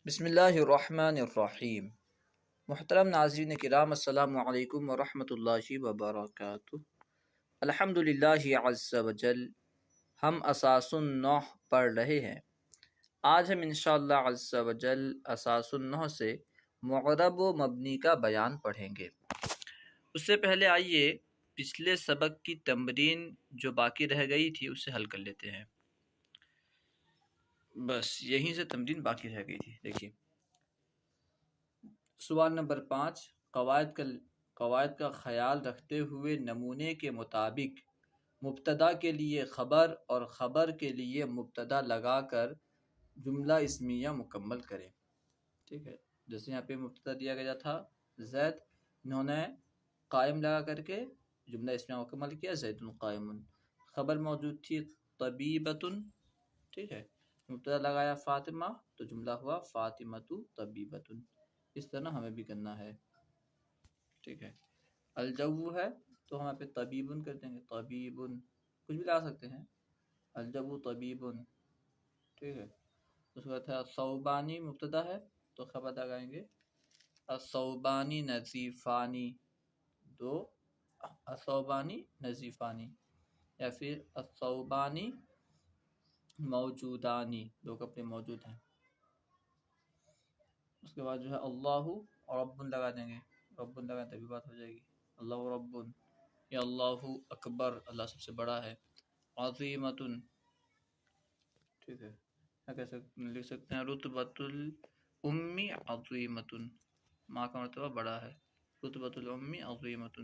بسم اللہ الرحمن الرحیم۔ محترم ناظرین کرام، السلام علیکم ورحمۃ اللہ وبرکاتہ۔ الحمد للہ عز وجل، ہم اساس النحو پڑھ رہے ہیں۔ آج ہم انشاءاللہ عز وجل اساس النحو سے معرب و مبنی کا بیان پڑھیں گے۔ اس سے پہلے آئیے پچھلے سبق کی تمرین جو باقی رہ گئی تھی اسے حل کر لیتے ہیں۔ بس یہیں سے تمرین باقی رہ گئی تھی۔ دیکھیے سوال نمبر 5، قواعد کا خیال رکھتے ہوئے نمونے کے مطابق مبتدا کے لیے خبر اور خبر کے لیے مبتدا لگا کر جملہ اسمیہ مکمل کریں۔ ٹھیک ہے، جیسے یہاں پہ مبتدا دیا گیا تھا زید، انہوں نے قائم لگا کر کے جملہ اسمیہ مکمل کیا، زید قائم۔ خبر موجود تھی طبیبۃ، ٹھیک ہے، مبتدا لگایا فاطمہ تو جملہ ہوا فاطمۃ طبیبۃ۔ اس طرح ہمیں بھی کرنا ہے، ٹھیک ہے۔ الجو ہے تو ہم یہاں پہ طبیبن کر دیں گے، طبیبن کچھ بھی لگا سکتے ہیں، الجو طبیبن، ٹھیک ہے۔ اس کے بعد ہے الثوبانی، مبتدا ہے تو خبر لگائیں گے الثوبانی نظیفانی، دو الثوبانی نظیفانی، یا پھر الثوبانی موجودانی، دو کپڑے موجود ہیں۔ اس کے بعد جو ہے اللہ رب لگا دیں گے، رب لگا تبھی بات ہو جائے گی، اللہ رب، یا اللہ اکبر، اللہ سب سے بڑا ہے۔ عظیمۃ، ٹھیک ہے، لکھ سکتے ہیں رتبۃ الام عظیمۃ، ماں کا مرتبہ بڑا ہے، رتبۃ الام عظیمۃ۔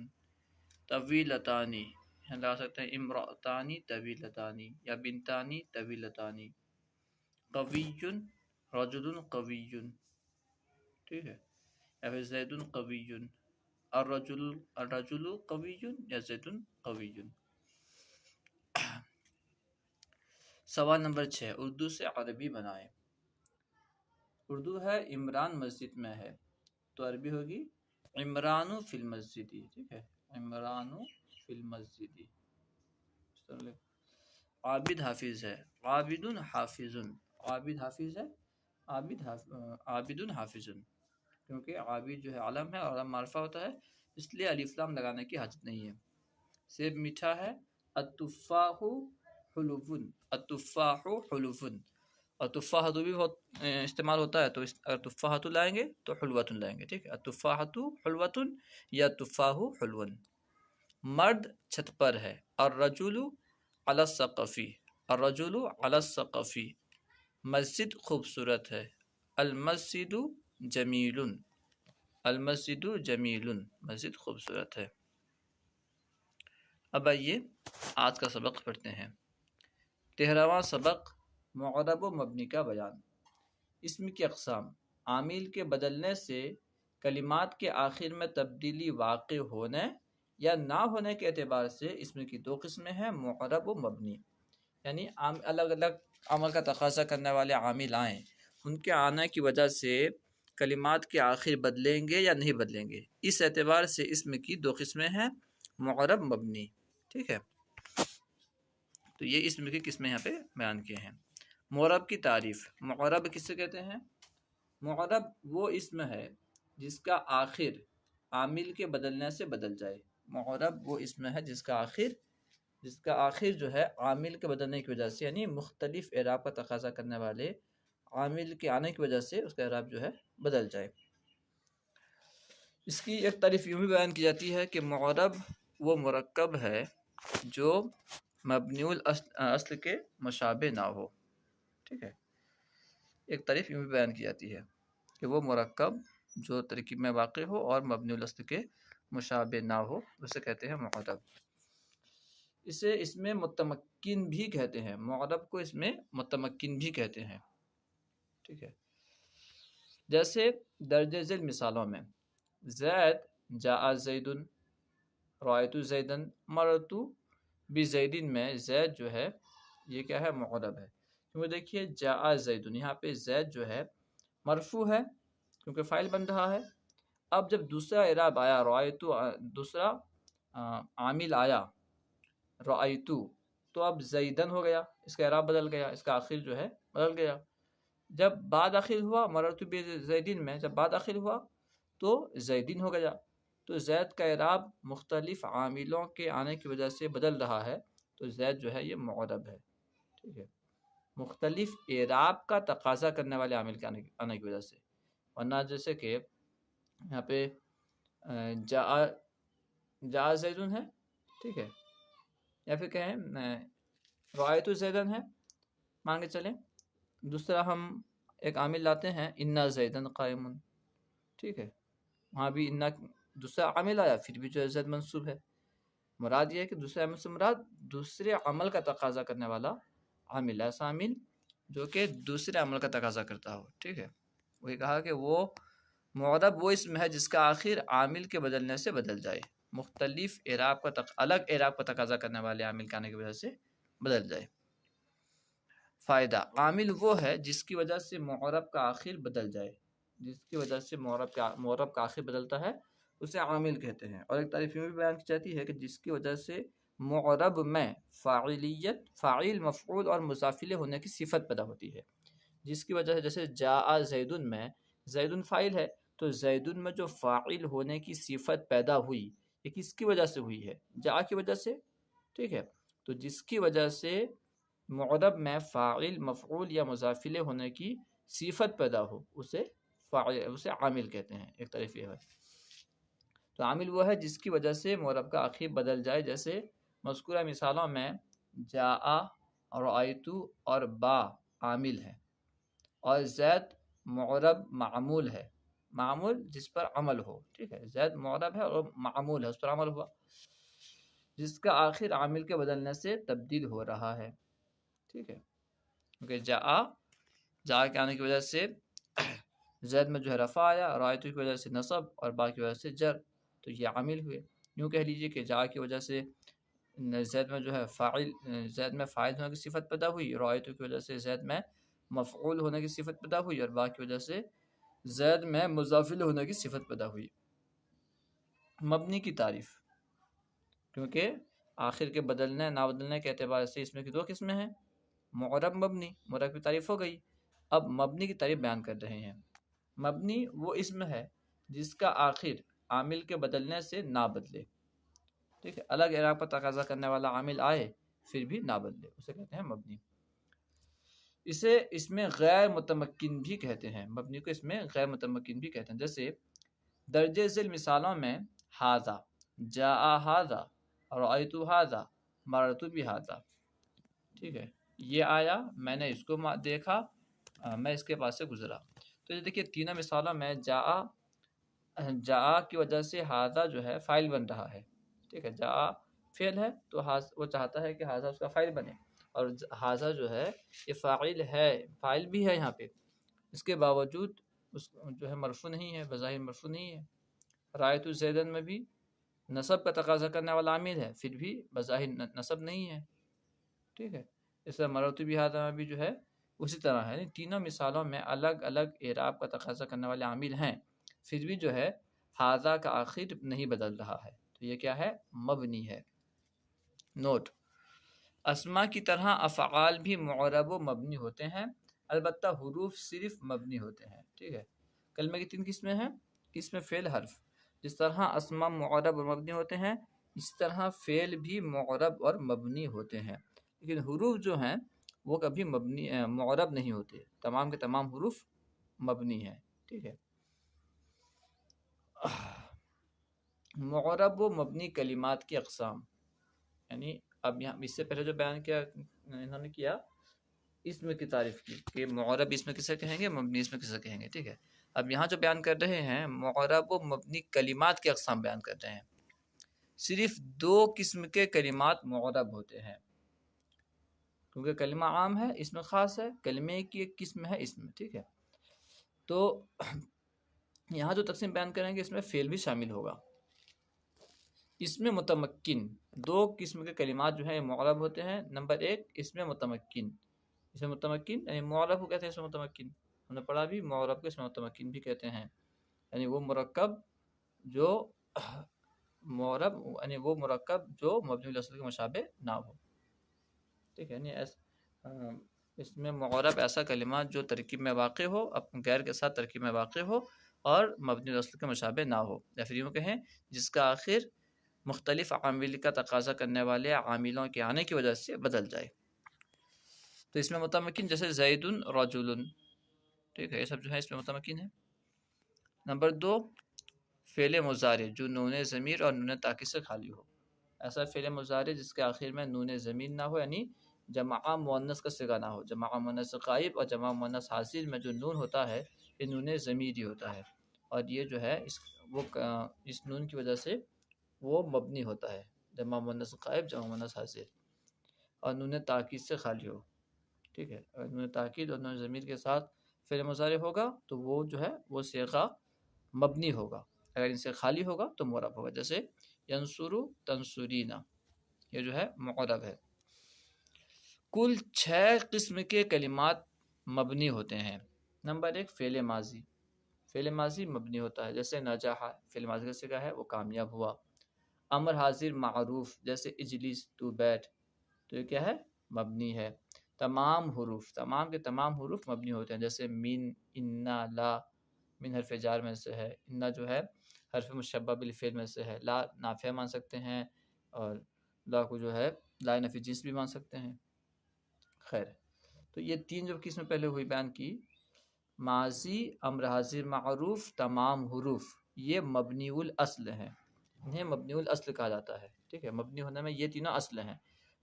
طویلتانی، یہاں لگا سکتے ہیں امرأتانی طویلتانی یا بنتانی طویلتانی۔ قوی رجل قوی، ٹھیک ہے، یا پھر زید قوی، الرجل قوی یا زید قوی۔ سوال نمبر 6، اردو سے عربی بنائیں۔ اردو ہے عمران مسجد میں ہے تو عربی ہوگی عمران فی المسجد، ٹھیک ہے، عمران فی المسجد۔ عابد حافظ ہے، عابد حافظ، عابد حافظ ہے، عابد حافظ، کیونکہ عابد جو ہے علم ہے اور علم معرفہ ہوتا ہے، اس لیے الف لام لگانے کی حاجت نہیں ہے۔ سیب میٹھا ہے، التفاح حلو، التفاح حلو، اور تفاحۃ بھی بہت استعمال ہوتا ہے، تو اگر تفاحۃ لائیں گے تو حلوۃ لائیں گے، ٹھیک ہے، التفاحۃ حلوۃ یا تفاح حلو۔ مرد چھت پر ہے، الرجل علی السقف، الرجل علی السقف۔ مسجد خوبصورت ہے، المسجد جمیل، المسجد جمیل، مسجد خوبصورت ہے۔ اب آئیے آج کا سبق پڑھتے ہیں۔ 13واں سبق، معرب و مبنی کا بیان۔ اسم کی اقسام، عامل کے بدلنے سے کلمات کے آخر میں تبدیلی واقع ہونے یا نہ ہونے کے اعتبار سے اسم کی دو قسمیں ہیں، معرب و مبنی، یعنی الگ الگ عمل کا تقاضا کرنے والے عامل آئیں، ان کے آنے کی وجہ سے کلمات کے آخر بدلیں گے یا نہیں بدلیں گے، اس اعتبار سے اسم کی دو قسمیں ہیں، معرب مبنی، ٹھیک ہے۔ تو یہ اسم کی قسمیں یہاں پہ بیان کیے ہیں۔ معرب کی تعریف، معرب کس سے کہتے ہیں؟ معرب وہ اسم ہے جس کا آخر عامل کے بدلنے سے بدل جائے۔ معرب وہ اسم ہے جس کا آخر جو ہے عامل کے بدلنے کی وجہ سے، یعنی مختلف اعراب کا تقاضا کرنے والے عامل کے آنے کی وجہ سے اس کا اعراب جو ہے بدل جائے۔ اس کی ایک تعریف یوں بھی بیان کی جاتی ہے کہ معرب وہ مرکب ہے جو مبنی الاصل کے مشابہ نہ ہو، ٹھیک ہے۔ ایک تعریف یوں بھی بیان کی جاتی ہے کہ وہ مرکب جو ترکیب میں واقع ہو اور مبنی الاصل کے مشابہ نہ ہو، اسے کہتے ہیں معرب۔ اسے اس میں متمکن بھی کہتے ہیں، معرب کو اس میں متمکن بھی کہتے ہیں، ٹھیک ہے۔ جیسے درج ذیل مثالوں میں زید جاء زید، رأیت زیدن، مررت بزید میں زید جو ہے یہ کیا ہے؟ معرب ہے، کیونکہ دیکھیے جاء زید، یہاں پہ زید جو ہے مرفوع ہے کیونکہ فاعل بن رہا ہے۔ اب جب دوسرا اعراب آیا رأیت، دوسرا عامل آیا رأیت، تو اب زیدن ہو گیا، اس کا اعراب بدل گیا، اس کا آخر جو ہے بدل گیا۔ جب با داخل ہوا مررت بزیدین میں، جب با داخل ہوا تو زیدین ہو گیا، تو زید کا اعراب مختلف عاملوں کے آنے کی وجہ سے بدل رہا ہے، تو زید جو ہے یہ معرب ہے، ٹھیک ہے، مختلف اعراب کا تقاضا کرنے والے عامل کے آنے کی وجہ سے، ورنہ جیسے کہ یہاں پہ جا زیدن ہے، ٹھیک ہے، یا پھر کہیں رأیت زیدن ہے، مان کے چلیں، دوسرا ہم ایک عامل لاتے ہیں انا زیدن قائم، ٹھیک ہے، وہاں بھی انا دوسرا عامل آیا، پھر بھی جو ہے زید منصوب ہے، مراد یہ ہے کہ دوسرے عامل سے مراد دوسرے عمل کا تقاضا کرنے والا عامل، ایسا عامل جو کہ دوسرے عمل کا تقاضا کرتا ہو، ٹھیک ہے، وہی کہا کہ وہ معرب وہ اسم ہے جس کا آخر عامل کے بدلنے سے بدل جائے، مختلف اعراب کا الگ اعراب کا تقاضا کرنے والے عامل کے آنے کی وجہ سے بدل جائے۔ فائدہ، عامل وہ ہے جس کی وجہ سے معرب کا آخر بدل جائے، جس کی وجہ سے معرب کا آخر بدلتا ہے اسے عامل کہتے ہیں، اور ایک تعریف میں بھی بیان کی جاتی ہے کہ جس کی وجہ سے معرب میں فاعلیت، فاعل، مفعول اور مضاف الیہ ہونے کی صفت پیدا ہوتی ہے، جس کی وجہ سے جیسے جاء زیدن میں زیدن فاعل ہے، تو زیدن میں جو فاعل ہونے کی صفت پیدا ہوئی یہ کس کی وجہ سے ہوئی ہے؟ جاء کی وجہ سے، ٹھیک ہے، تو جس کی وجہ سے معرب میں فاعل، مفعول یا مضاف الیہ ہونے کی صفت پیدا ہو اسے عامل کہتے ہیں، ایک طرف یہ ہے، تو عامل وہ ہے جس کی وجہ سے معرب کا آخر بدل جائے، جیسے مذکورہ مثالوں میں جاء، رأیت اور با عامل ہے، اور زید معرب معمول ہے، معمول جس پر عمل ہو، ٹھیک ہے، زید معرب ہے اور معمول ہے، اس پر عمل ہوا، جس کا آخر عامل کے بدلنے سے تبدیل ہو رہا ہے، ٹھیک ہے، کیونکہ جاء کے آنے کی وجہ سے زید میں جو ہے رفع آیا، رأیت کی وجہ سے نصب اور با کی وجہ سے جر، تو یہ عامل ہوئے، یوں کہہ لیجئے کہ جاء کی وجہ سے زید میں جو ہے زید میں فاعل ہونے کی صفت پیدا ہوئی، رأیت کی وجہ سے زید میں مفعول ہونے کی صفت پیدا ہوئی، اور با کی وجہ سے زید میں مضاف الیہ ہونے کی صفت پیدا ہوئی۔ مبنی کی تعریف، کیونکہ آخر کے بدلنے نہ بدلنے کے اعتبار سے اس میں کی دو قسمیں ہیں، معرب، مبنی، معرب کی تعریف ہو گئی، اب مبنی کی تعریف بیان کر رہے ہیں۔ مبنی وہ اسم ہے جس کا آخر عامل کے بدلنے سے نہ بدلے، ٹھیک ہے، الگ اعراب پر تقاضا کرنے والا عامل آئے پھر بھی نہ بدلے، اسے کہتے ہیں مبنی۔ اسے اس میں غیر متمکن بھی کہتے ہیں، مبنی کو اس میں غیر متمکن بھی کہتے ہیں، جیسے درجہ ذیل مثالوں میں ھذا، جاء ھذا، رأیت ھذا، مررت بھذا، ٹھیک ہے، یہ آیا، میں نے اس کو دیکھا، میں اس کے پاس سے گزرا، تو یہ دیکھیے تینوں مثالوں میں جاء کی وجہ سے ھذا جو ہے فاعل بن رہا ہے، ٹھیک ہے، جاء فعل ہے تو وہ چاہتا ہے کہ ھذا اس کا فاعل بنے، اور ھذا جو ہے یہ فاعل ہے، فاعل بھی ہے یہاں پہ، اس کے باوجود اس جو ہے مرفوع نہیں ہے، بظاہر مرفوع نہیں ہے۔ رأیت زیدن میں بھی نصب کا تقاضا کرنے والا عامل ہے، پھر بھی بظاہر نصب نہیں ہے، ٹھیک ہے، اس طرح مررت بھذا میں بھی جو ہے اسی طرح ہے، تینوں مثالوں میں الگ الگ اعراب کا تقاضا کرنے والے عامل ہیں، پھر بھی جو ہے ھذا کا آخر نہیں بدل رہا ہے، تو یہ کیا ہے؟ مبنی ہے۔ نوٹ، اسما کی طرح افعال بھی معرب و مبنی ہوتے ہیں، البتہ حروف صرف مبنی ہوتے ہیں، ٹھیک ہے، کلمے کی تین قسمیں ہیں، قسم فعل، حرف، جس طرح اسما معرب اور مبنی ہوتے ہیں اس طرح فعل بھی معرب اور مبنی ہوتے ہیں، لیکن حروف جو ہیں وہ کبھی معرب نہیں ہوتے، تمام کے تمام حروف مبنی ہیں، ٹھیک ہے۔ معرب و مبنی کلمات کی اقسام، یعنی اب یہاں اس سے پہلے جو بیان کیا انہوں نے کیا اسم کی تعریف کی کہ معرب اسم کسے کہیں گے، مبنی اسم کسے کہیں گے، ٹھیک ہے، اب یہاں جو بیان کر رہے ہیں معرب و مبنی کلمات کی اقسام بیان کر رہے ہیں، صرف دو قسم کے کلمات معرب ہوتے ہیں، کیونکہ کلمہ عام ہے، اسم خاص ہے، کلمے کی ایک قسم ہے اسم، ٹھیک ہے، تو یہاں جو تقسیم بیان کریں گے اس میں فعل بھی شامل ہوگا۔ اس میں متمکن، دو قسم کے کلمات جو ہیں معرب ہوتے ہیں، نمبر ایک اس میں متمکن، اس میں متمکن یعنی معرب کو کہتے ہیں اس میں متمکن، ہم نے پڑھا بھی معرب کو اس میں متمکن بھی کہتے ہیں، یعنی وہ مرکب جو مبنی الاصل کے مشابہ نہ ہو، ٹھیک ہے، یعنی اس میں معرب ایسا کلمہ جو ترکیب میں واقع ہو، غیر کے ساتھ ترکیب میں واقع ہو اور مبنی الاصل کے مشابہ نہ ہو، یا پھر یوں کہیں جس کا آخر مختلف عامل کا تقاضا کرنے والے عاملوں کے آنے کی وجہ سے بدل جائے۔ تو اس میں متمکن جیسے زید رجل، ٹھیک ہے، یہ سب جو ہے اس میں متمکن ہے۔ نمبر 2، فعل مضارع جو نون ضمیر اور نون تاکید سے خالی ہو۔ ایسا فعل مضارع جس کے آخر میں نون ضمیر نہ ہو، یعنی جمع مؤنث کا صیغہ نہ ہو۔ جمع مؤنث غائب اور جمع مؤنث حاضر میں جو نون ہوتا ہے یہ نون ضمیر ہی ہوتا ہے، اور یہ جو ہے اس نون کی وجہ سے وہ مبنی ہوتا ہے، جمع مؤنث غائب جمع مؤنث حاضر، اور نون تاکید سے خالی ہو، ٹھیک ہے۔ اور نون تاکید اور نون ضمیر کے ساتھ فعل مضارع ہوگا تو وہ جو ہے وہ صیغہ مبنی ہوگا، اگر ان سے خالی ہوگا تو معرب ہوگا، جیسے ینصرو تنصرینا، یہ جو ہے معرب ہے۔ کل 6 قسم کے کلمات مبنی ہوتے ہیں۔ نمبر 1، فعل ماضی۔ فعل ماضی مبنی ہوتا ہے، جیسے نجح، فعل ماضی کا صیغہ ہے، وہ کامیاب ہوا۔ امر حاضر معروف، جیسے اجلس، تو بیٹھ، تو یہ کیا ہے؟ مبنی ہے۔ تمام حروف، تمام کے تمام حروف مبنی ہوتے ہیں، جیسے من، انا، لا، من حرف جار میں سے ہے، انا جو ہے حرف مشبہ بالفعل میں سے ہے، لا نافیہ مان سکتے ہیں، اور لا کو جو ہے لا نفی جنس بھی مان سکتے ہیں۔ خیر، تو یہ 3 جو قسم پہلے ہوئی بیان کی، ماضی، امر حاضر معروف، تمام حروف، یہ مبنی الاصل ہیں، انہیں مبنی الاصل کہا جاتا ہے، ٹھیک ہے۔ مبنی ہونے میں یہ تینوں اصل ہیں۔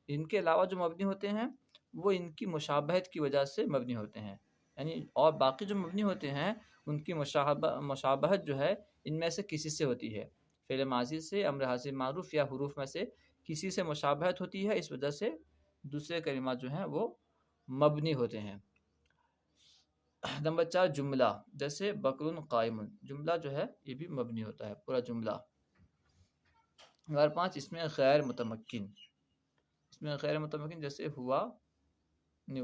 ان کے علاوہ جو مبنی ہوتے ہیں وہ ان کی مشابہت کی وجہ سے مبنی ہوتے ہیں، یعنی اور باقی جو مبنی ہوتے ہیں ان کی مشابہت جو ہے ان میں سے کسی سے ہوتی ہے، فعل ماضی سے، امر حاضر معروف یا حروف میں سے کسی سے مشابہت ہوتی ہے، اس وجہ سے دوسرے کلمات جو ہیں وہ مبنی ہوتے ہیں۔ نمبر 4، جملہ، جیسے بکر قائم، جملہ جو ہے یہ بھی مبنی ہوتا ہے، پورا جملہ۔ نمبر 5، اس میں غیر متمکن، اس میں غیر متمکن جیسے ہوا،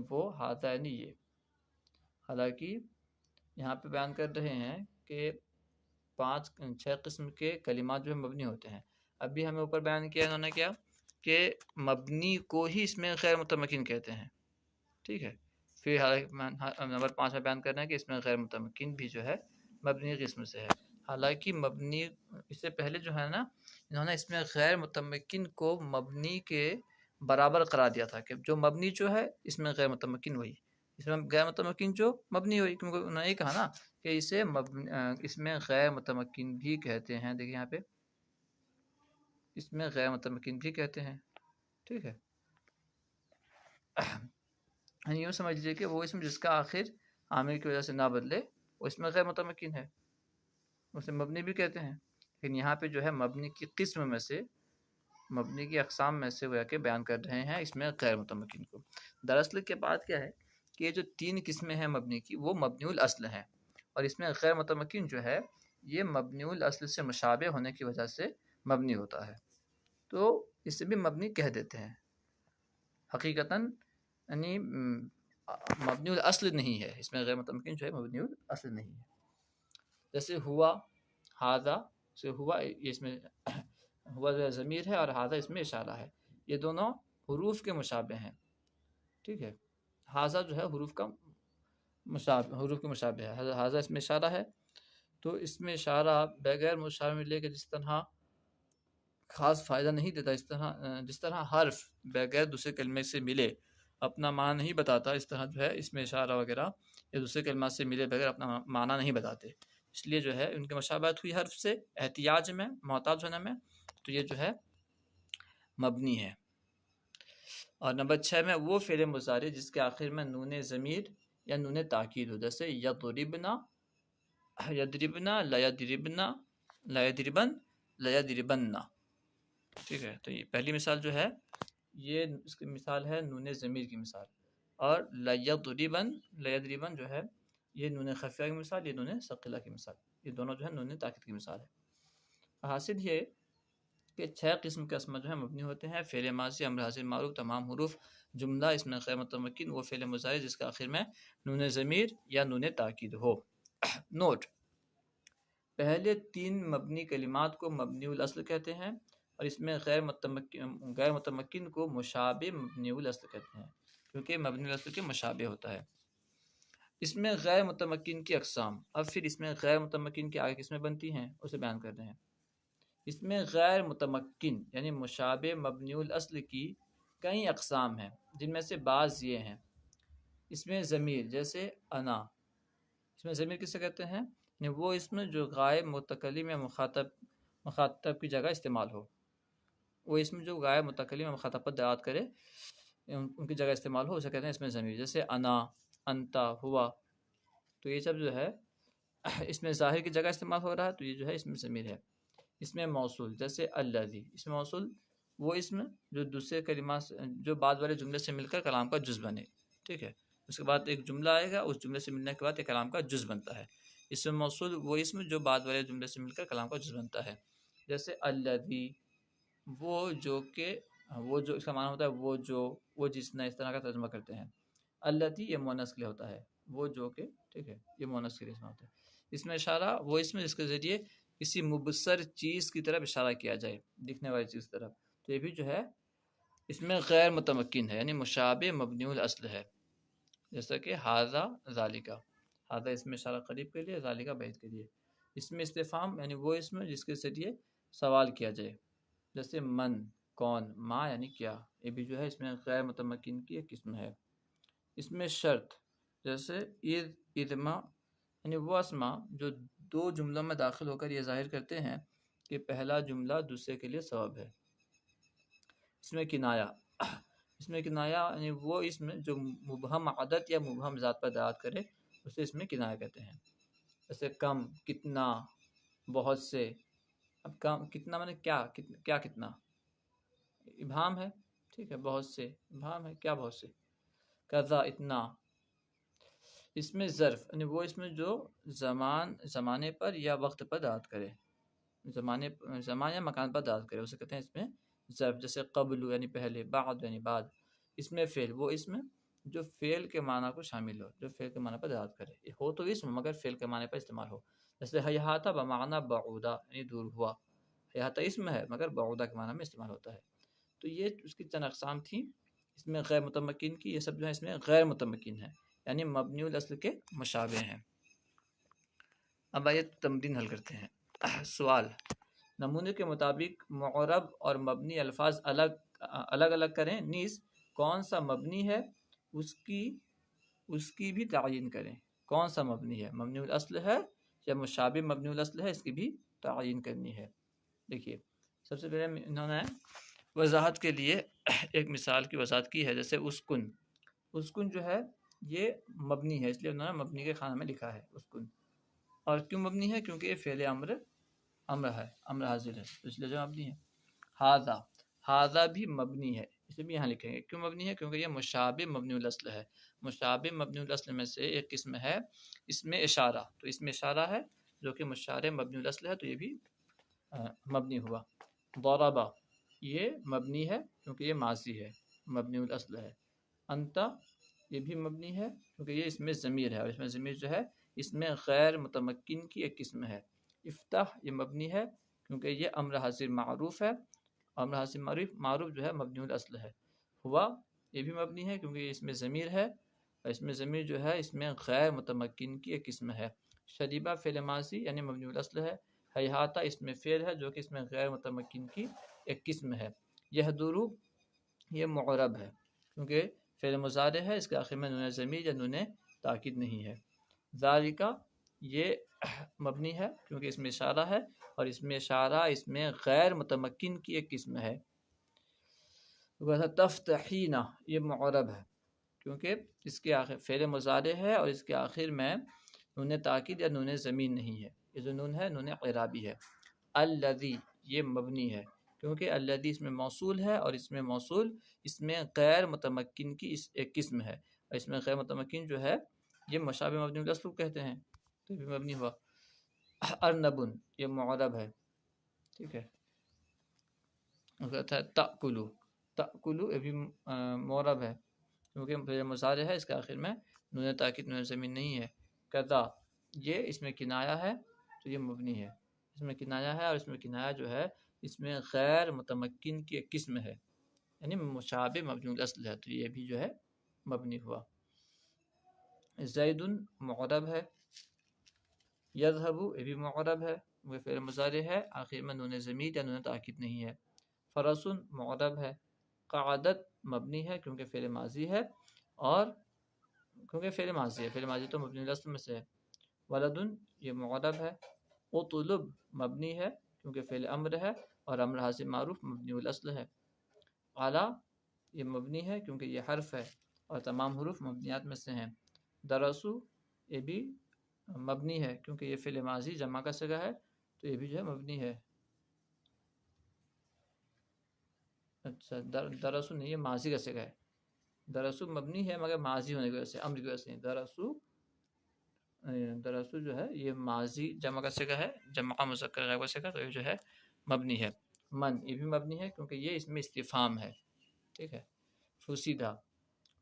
وہ، ہاتھا، یعنی یہ۔ حالانکہ یہاں پہ بیان کر رہے ہیں کہ 6 قسم کے کلمات جو ہے مبنی ہوتے ہیں۔ ابھی ہمیں اوپر بیان کیا انہوں نے کیا کہ مبنی کو ہی اس میں غیر متمکن کہتے ہیں، ٹھیک ہے۔ پھر نمبر 5 میں بیان کرنا ہے کہ اس میں غیر متمکن بھی جو ہے مبنی قسم سے ہے، حالانکہ مبنی، اس سے پہلے جو ہے نا انہوں نے اس میں غیر متمکن کو مبنی کے برابر قرار دیا تھا، کہ جو مبنی جو ہے اس میں غیر متمکن وہی، اس میں غیر متمکن جو مبنی ہوئی، کیونکہ انہوں نے یہ کہا نا کہ اس میں غیر متمکن بھی کہتے ہیں، دیکھیں یہاں پہ اس میں غیر متمکن بھی کہتے ہیں، ٹھیک ہے۔ یوں سمجھ لیجیے کہ وہ اسم جس کا آخر عامل کی وجہ سے نہ بدلے وہ اس میں غیر متمکن ہے، اسے مبنی بھی کہتے ہیں۔ لیکن یہاں پہ جو ہے مبنی کی قسم میں سے، مبنی کی اقسام میں سے وہ کے بیان کر رہے ہیں اس میں غیر متمکن کو۔ دراصل کے بعد کیا ہے کہ یہ جو 3 قسمیں ہیں مبنی کی وہ مبنی الاصل ہیں، اور اس میں غیر متمکن جو ہے یہ مبنی الاصل سے مشابہ ہونے کی وجہ سے مبنی ہوتا ہے، تو اسے بھی مبنی کہہ دیتے ہیں۔ حقیقتاً یعنی مبنی الاصل نہیں ہے، اس میں غیر متمکن جو ہے مبنی الاصل نہیں ہے۔ جیسے ہوا، ہاذا، سے ہوا، اس میں ہوا ضمیر ہے اور ہاذا اس میں اشارہ ہے، یہ دونوں حروف کے مشابہ ہیں، ٹھیک ہے۔ ہاذا جو ہے حروف کے مشابہ ہے، ہاذا اس میں اشارہ ہے، تو اس میں اشارہ بغیر مشابہ میں لے کے جس طرح خاص فائدہ نہیں دیتا، جس طرح حرف بغیر دوسرے کلمے سے ملے اپنا معنی نہیں بتاتا، اس طرح جو ہے اس میں اشارہ وغیرہ یا دوسرے کلمات سے ملے بغیر اپنا معنی نہیں بتاتے، اس لیے جو ہے ان کی مشابہت ہوئی حرف سے احتیاج میں، محتاج ہونے میں، تو یہ جو ہے مبنی ہے۔ اور نمبر 6 میں وہ فعل مضارع جس کے آخر میں نون ضمیر یا نون تاکید ہو، جیسے یضربنا، یضربنا، لا یضربنا، لا یضربن، لا یضربن، ٹھیک ہے۔ تو یہ پہلی مثال جو ہے یہ اس کی مثال ہے نون ضمیر کی مثال، اور لا یضربن، لا یضربن جو ہے یہ نون خفیہ کی مثال، یہ نون ثقیلہ کی مثال، یہ دونوں جو ہے نون تاکید کی مثال ہے۔ حاصل یہ کہ 6 قسم کے اسما جو ہیں مبنی ہوتے ہیں، فعل ماضی، امر حاضر معروف، تمام حروف، جملہ اس میں غیر متمکن وہ فعل مضارع جس کا آخر میں نون ضمیر یا نون تاکید ہو۔ نوٹ: پہلے 3 مبنی کلمات کو مبنی الاصل کہتے ہیں، اور اس میں غیر متمکن کو مشابہ مبنی الاصل کہتے ہیں۔ کیونکہ مبنی الاصل کے مشابہ ہوتا ہے۔ اس میں غیر متمکن کی اقسام، اب پھر اس میں غیر متمکن کی آگے قسمیں بنتی ہیں اسے بیان کر رہے ہیں۔ اس میں غیر متمکن یعنی مشابہ مبنی الاصل کی کئی اقسام ہیں، جن میں سے بعض یہ ہیں۔ اس میں ضمیر جیسے انا، اس میں ضمیر کسے کہتے ہیں؟ یعنی وہ اسم جو غائب متکلم یا مخاطب کی جگہ استعمال ہو، وہ اسم جو غائب متکلم یا مخاطب پر دلالت کرے ان کی جگہ استعمال ہو، اسے کہتے ہیں اس میں ضمیر، جیسے انا، انتا، ہوا۔ تو یہ سب جو ہے اس میں ظاہر کی جگہ استعمال ہو رہا ہے، تو یہ جو ہے اس میں ضمیر ہے۔ اس میں موصول جیسے الذی، اس میں موصول وہ اسم جو دوسرے کلمات جو بعد والے جملے سے مل کر کلام کا جز بنے، ٹھیک ہے، اس کے بعد ایک جملہ آئے گا، اس جملے سے ملنے کے بعد ایک کلام کا جز بنتا ہے۔ اس میں موصول وہ اسم جو بعد والے جملے سے مل کر کلام کا جز بنتا ہے، جیسے الذی، وہ جو کہ وہ جو اس کا معنی ہوتا ہے وہ جو، وہ جس نے، اس طرح کا ترجمہ کرتے ہیں۔ التی یہ مونث کے لیے ہوتا ہے، وہ جو کہ، ٹھیک ہے، یہ مونث کے لیے ہوتا ہے۔ اس میں اشارہ وہ اسم جس کے ذریعے کسی مبصر چیز کی طرف اشارہ کیا جائے، دکھنے والی چیز کی طرف، تو یہ بھی جو ہے اس میں غیر متمکن ہے، یعنی مشابہ مبنی الاصل ہے، جیسا کہ ھذا ذالکا، ھذا اس میں اشارہ قریب کے لیے، ذالکا بعید کے لیے۔ اس میں استفہام یعنی وہ اسم جس کے ذریعے سوال کیا جائے، جیسے من، کون، ما یعنی کیا، یہ بھی جو ہے اس میں غیر متمکن کی ایک قسم ہے۔ اس میں شرط جیسے اذ، اذما، یعنی وہ اسما جو دو جملوں میں داخل ہو کر یہ ظاہر کرتے ہیں کہ پہلا جملہ دوسرے کے لیے سبب ہے۔ اس میں کنایا، اس میں کنایا یعنی وہ اسم جو مبہم عدد یا مبہم ذات پر دلالت کرے، اسے اس میں کنایا کہتے ہیں، جیسے کم، کتنا، بہت سے۔ اب کم کتنا مانے کیا، کیا کتنا، ابہام ہے، ٹھیک ہے، بہت سے ابہام ہے، کیا بہت سے، کذا اتنا۔ اس میں ظرف یعنی وہ اسم جو زمانے پر یا وقت پر دلالت کرے، زمان یا مکان پر دلالت کرے، اسے کہتے ہیں اس میں ظرف، جیسے قبل یعنی پہلے، بعد یعنی بعد۔ اس میں فعل وہ اسم جو فعل کے معنی کو شامل ہو، جو فعل کے معنی پر دلالت کرے، ہو تو اسم مگر فعل کے معنی پر استعمال ہو، جیسے حیھات بمعنی بعودا یعنی دور ہوا، حیھات اسم ہے مگر بعودا کے معنی میں استعمال ہوتا ہے۔ تو یہ اس کی چند اقسام تھیں اس میں غیر متمکن کی، یہ سب جو ہے اس میں غیر متمکن ہیں، یعنی مبنی الاصل کے مشابہ ہیں۔ اب آئیے تمرین حل کرتے ہیں۔ سوال، نمونے کے مطابق معرب اور مبنی الفاظ الگ الگ کریں، نیز کون سا مبنی ہے اس کی بھی تعین کریں۔ کون سا مبنی ہے، مبنی الاصل ہے یا مشابہ مبنی الاصل ہے، اس کی بھی تعین کرنی ہے۔ دیکھیے سب سے پہلے انہوں نے وضاحت کے لیے ایک مثال کی وضاحت کی ہے، جیسے اسکن، اسکن جو ہے یہ مبنی ہے، اس لیے انہوں نے مبنی کے خانہ میں لکھا ہے اسکن۔ اور کیوں مبنی ہے؟ کیونکہ یہ فعل امر ہے، امر حاضر ہے، اس لیے جو مبنی ہے۔ ھذا، ھذا بھی مبنی ہے، اسے بھی یہاں لکھیں گے۔ کیوں مبنی ہے؟ کیونکہ یہ مشابہ مبنی الاصل ہے۔ مشابہ مبنی الاصل میں سے ایک قسم ہے اس میں اشارہ، تو اس میں اشارہ ہے جو کہ مشابہ مبنی الاصل ہے، تو یہ بھی مبنی ہوا۔ ضربہ، یہ مبنی ہے کیونکہ یہ ماضی ہے، مبنی الاصل ہے۔ انتا، یہ بھی مبنی ہے کیونکہ یہ اس میں ضمیر ہے، اور اس میں ضمیر جو ہے اس میں غیر متمکن کی ایک قسم ہے۔ افتح، یہ مبنی ہے کیونکہ یہ امر حاضر معروف ہے، امر حاضر معروف جو ہے مبنی الاصل ہے۔ ہوا، یہ بھی مبنی ہے کیونکہ یہ اس میں ضمیر ہے، اور اس میں ضمیر جو ہے اس میں غیر متمکن کی ایک قسم ہے۔ شریبہ فعل ماضی یعنی مبنی الاصل ہے۔ حیھات اس میں فعل ہے جو کہ اس میں غیر متمکن کی ایک قسم ہے۔ یہدرو، یہ معرب ہے کیونکہ فعل مضارع ہے، اس کے آخر میں نون ضمیر یا نون تاکید نہیں ہے۔ ذالکا، یہ مبنی ہے کیونکہ اس میں اشارہ ہے، اور اس میں اشارہ اس میں غیر متمکن کی ایک قسم ہے۔ تفتحینا، یہ معرب ہے کیونکہ اس کے آخر فعل مضارع ہے، اور اس کے آخر میں نون تاکید یا نون ضمیر نہیں ہے، یہ جو نون ہے نون اعرابی ہے۔ الذی، یہ مبنی ہے کیونکہ الذی اس میں موصول ہے، اور اس میں موصول اس میں غیر متمکن کی ایک قسم ہے، اور اس میں غیر متمکن جو ہے یہ مشابہ مبنی الاصل کہتے ہیں، تو یہ بھی مبنی ہوا۔ ارنبن، یہ معرب ہے، ٹھیک ہے۔ تأکلو، تأکلو، یہ بھی معرب ہے کیونکہ فعل مضارع ہے، اس کے آخر میں نون تاکید نون ضمیر نہیں ہے۔ کذا، یہ اس میں کنایا ہے تو یہ مبنی ہے، اس میں کنایا ہے، اور اس میں کنایا جو ہے اس میں غیر متمکن کی ایک قسم ہے، یعنی مشابہ مبنی الاصل ہے، تو یہ بھی جو ہے مبنی ہوا۔ زید معرب ہے، یذهب یہ بھی معرب ہے، وہ فعل مضارع ہے، آخر میں نون ضمیر یا نون تاکید نہیں ہے۔ فرس معرب ہے، قعدت مبنی ہے کیونکہ فعل ماضی ہے، اور کیونکہ فعل ماضی ہے، فعل ماضی تو مبنی الاصل میں سے ہے۔ ولد یہ معرب ہے، اطلب مبنی ہے کیونکہ فعل امر ہے، اور امر حاصل معروف مبنی الاصل ہے۔ اعلیٰ یہ مبنی ہے کیونکہ یہ حرف ہے، اور تمام حروف مبنیات میں سے ہیں۔ درسو یہ بھی مبنی ہے کیونکہ یہ فعل ماضی جمع کا صیغہ ہے، تو یہ بھی جو ہے مبنی ہے۔ اچھا درسو نہیں، یہ ماضی کا صیغہ ہے۔ درسو مبنی ہے مگر ماضی ہونے کی وجہ سے، امر کی وجہ سے نہیں۔ درسو جو ہے یہ ماضی جمع کا صیغہ ہے، جمع مذکر غائب کا صیغہ، تو یہ جو ہے مبنی ہے۔ من یہ بھی مبنی ہے کیونکہ یہ اس میں استفہام ہے، ٹھیک ہے۔ فسیدہ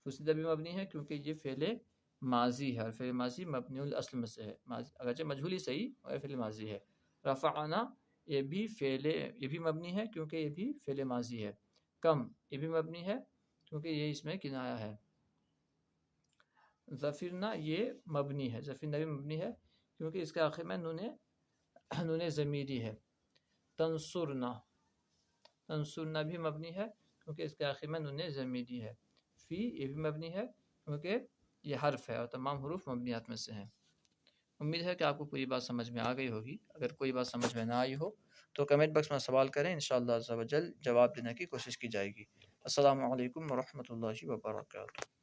فسیدہ بھی مبنی ہے کیونکہ یہ فعل ماضی ہے، اور فعل ماضی مبنی الاصل میں سے ہے، اگرچہ مجہولی صحیح اور فعل ماضی ہے۔ رفعنا یہ بھی مبنی ہے کیونکہ یہ بھی فعل ماضی ہے۔ کم یہ بھی مبنی ہے کیونکہ یہ اس میں کنایہ ہے۔ ظفرنا یہ مبنی ہے، ظفرنا بھی مبنی ہے کیونکہ اس کے آخر میں نون ضمیری ہے۔ تنصرنا بھی مبنی ہے کیونکہ اس کے آخر میں نون ضمیری ہے۔ فی یہ بھی مبنی ہے کیونکہ یہ حرف ہے، اور تمام حروف مبنیات میں سے ہیں۔ امید ہے کہ آپ کو پوری بات سمجھ میں آ گئی ہوگی۔ اگر کوئی بات سمجھ میں نہ آئی ہو تو کمنٹ باکس میں سوال کریں، انشاءاللہ عز و جل جواب دینے کی کوشش کی جائے گی۔ السلام علیکم ورحمۃ اللہ وبرکاتہ۔